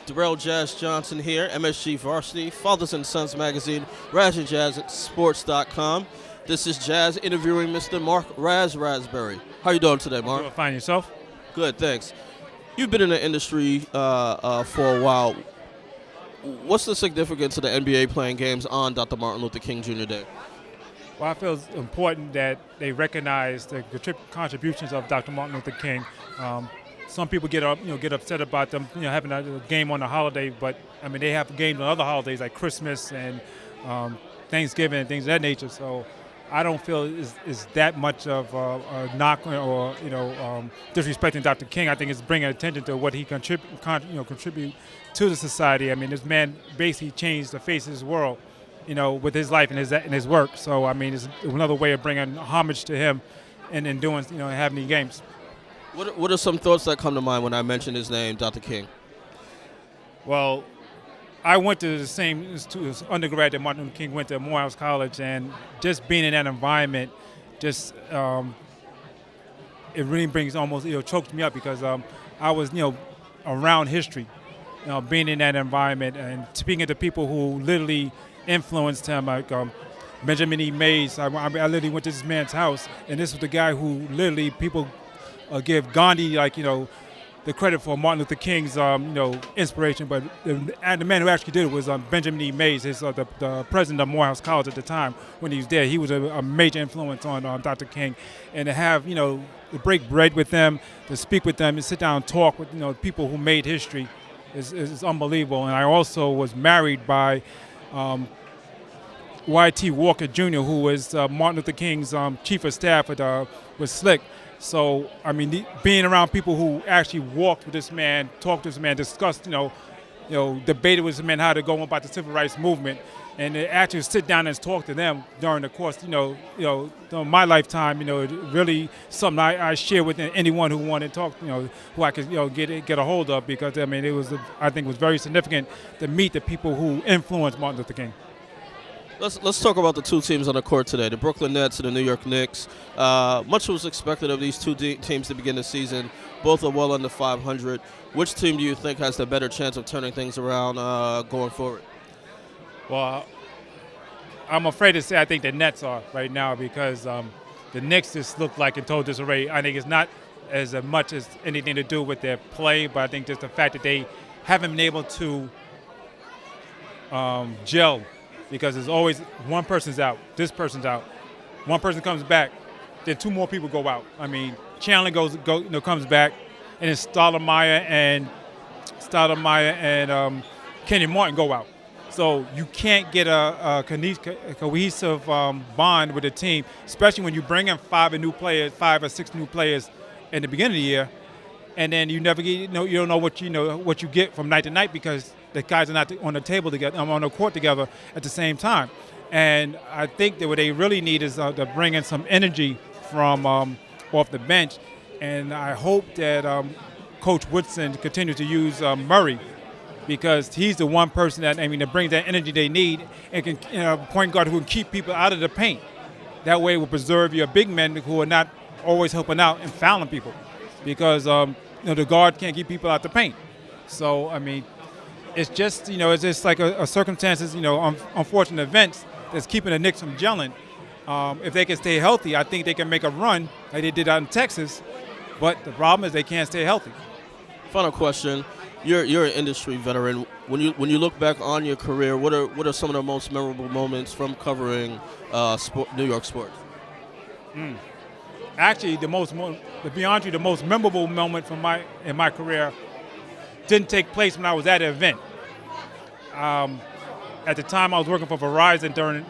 Derrel Jazz Johnson here, MSG Varsity, Fathers and Sons Magazine, Razz and Jazz at Sports.com. This is Jazz interviewing Mr. Marc Rasbury. How you doing today, Marc? Doing fine, yourself? Good, thanks. You've been in the industry for a while. What's the significance of the NBA playing games on Dr. Martin Luther King Jr. Day? Well, I feel it's important that they recognize the contributions of Dr. Martin Luther King. Some people get upset about them, having a game on a holiday, but I mean they have games on other holidays like Christmas and Thanksgiving and things of that nature. So I don't feel it's that much of a knock or disrespecting Dr. King. I think it's bringing attention to what he contribute to the society. I mean, this man basically changed the face of this world, with his life and his work. So I mean, it's another way of bringing homage to him and doing having these games. What are some thoughts that come to mind when I mention his name, Dr. King? Well, I went to the same undergrad that Martin Luther King went to Morehouse College, and just being in that environment, it really brings almost chokes me up because I was around history, being in that environment and speaking to people who literally influenced him, like Benjamin E. Mays. I literally went to this man's house, and this was the guy who literally people give Gandhi the credit for Martin Luther King's inspiration, but the man who actually did it was Benjamin E. Mays, the president of Morehouse College at the time when he was there. He was a major influence on Dr. King, and to have to break bread with them, to speak with them, and sit down and talk with people who made history is unbelievable. And I also was married by Y.T. Walker Jr., who was Martin Luther King's chief of staff with Slick. So, I mean, being around people who actually walked with this man, talked to this man, discussed, debated with this man how to go about the civil rights movement, and to actually sit down and talk to them during the course, my lifetime, really something I share with anyone who wanted to talk, who I could, get a hold of, because, I mean, I think it was very significant to meet the people who influenced Martin Luther King. Let's talk about the two teams on the court today, the Brooklyn Nets and the New York Knicks. Much was expected of these two teams to begin the season. Both are well under 500. Which team do you think has the better chance of turning things around going forward? Well, I'm afraid to say I think the Nets are right now because the Knicks just look like in total disarray. I think it's not as much as anything to do with their play, but I think just the fact that they haven't been able to gel. Because there's always one person's out, this person's out. One person comes back, then two more people go out. I mean, Chandler comes back, and then Stoudemire and Kenny Martin go out. So you can't get a cohesive bond with a team, especially when you bring in 5 or 6 new players in the beginning of the year, and then you never get, you don't know what you get from night to night because the guys are not on the table together, on the court together at the same time. And I think that what they really need is to bring in some energy from off the bench. And I hope that Coach Woodson continues to use Murray, because he's the one person that brings that energy they need, and can point guard who can keep people out of the paint. That way, it will preserve your big men who are not always helping out and fouling people, because the guard can't keep people out the paint. So I mean, it's just it's just like a circumstances, unfortunate events that's keeping the Knicks from gelling. If they can stay healthy, I think they can make a run like they did out in Texas. But the problem is they can't stay healthy. Final question: You're an industry veteran. When you look back on your career, what are some of the most memorable moments from covering New York sports? Actually, to be honest with you, the most memorable moment in my career didn't take place when I was at an event. At the time, I was working for Verizon during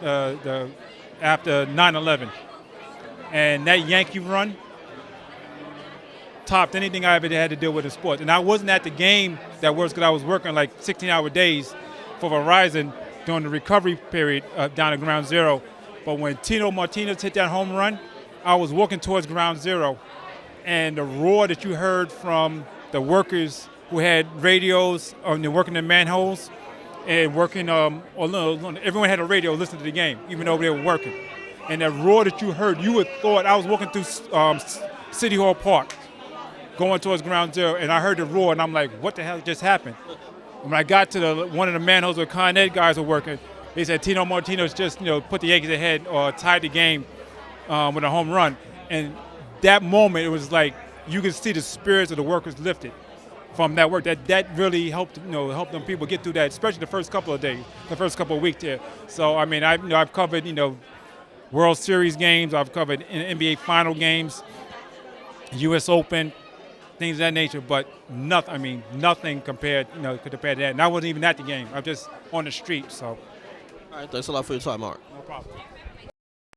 after 9/11, and that Yankee run topped anything I ever had to deal with in sports. And I wasn't at the game that was because I was working like 16-hour days for Verizon during the recovery period down at Ground Zero. But when Tino Martinez hit that home run, I was walking towards Ground Zero, and the roar that you heard from the workers who had radios working in manholes and working, everyone had a radio listening to the game, even though they were working. And that roar that you heard, you would thought, I was walking through City Hall Park, going towards Ground Zero, and I heard the roar, and I'm like, what the hell just happened? When I got to one of the manholes where Con Ed guys were working, they said Tino Martino's just put the Yankees ahead or tied the game with a home run. And that moment, it was like you could see the spirits of the workers lifted from that work. That really helped them people get through that, especially the first couple of days, the first couple of weeks there. So I mean, I've covered World Series games, I've covered NBA final games, U.S. Open, things of that nature, but nothing compared to that. And I wasn't even at the game. I'm just on the street. So. All right, thanks a lot for your time, Marc. No problem.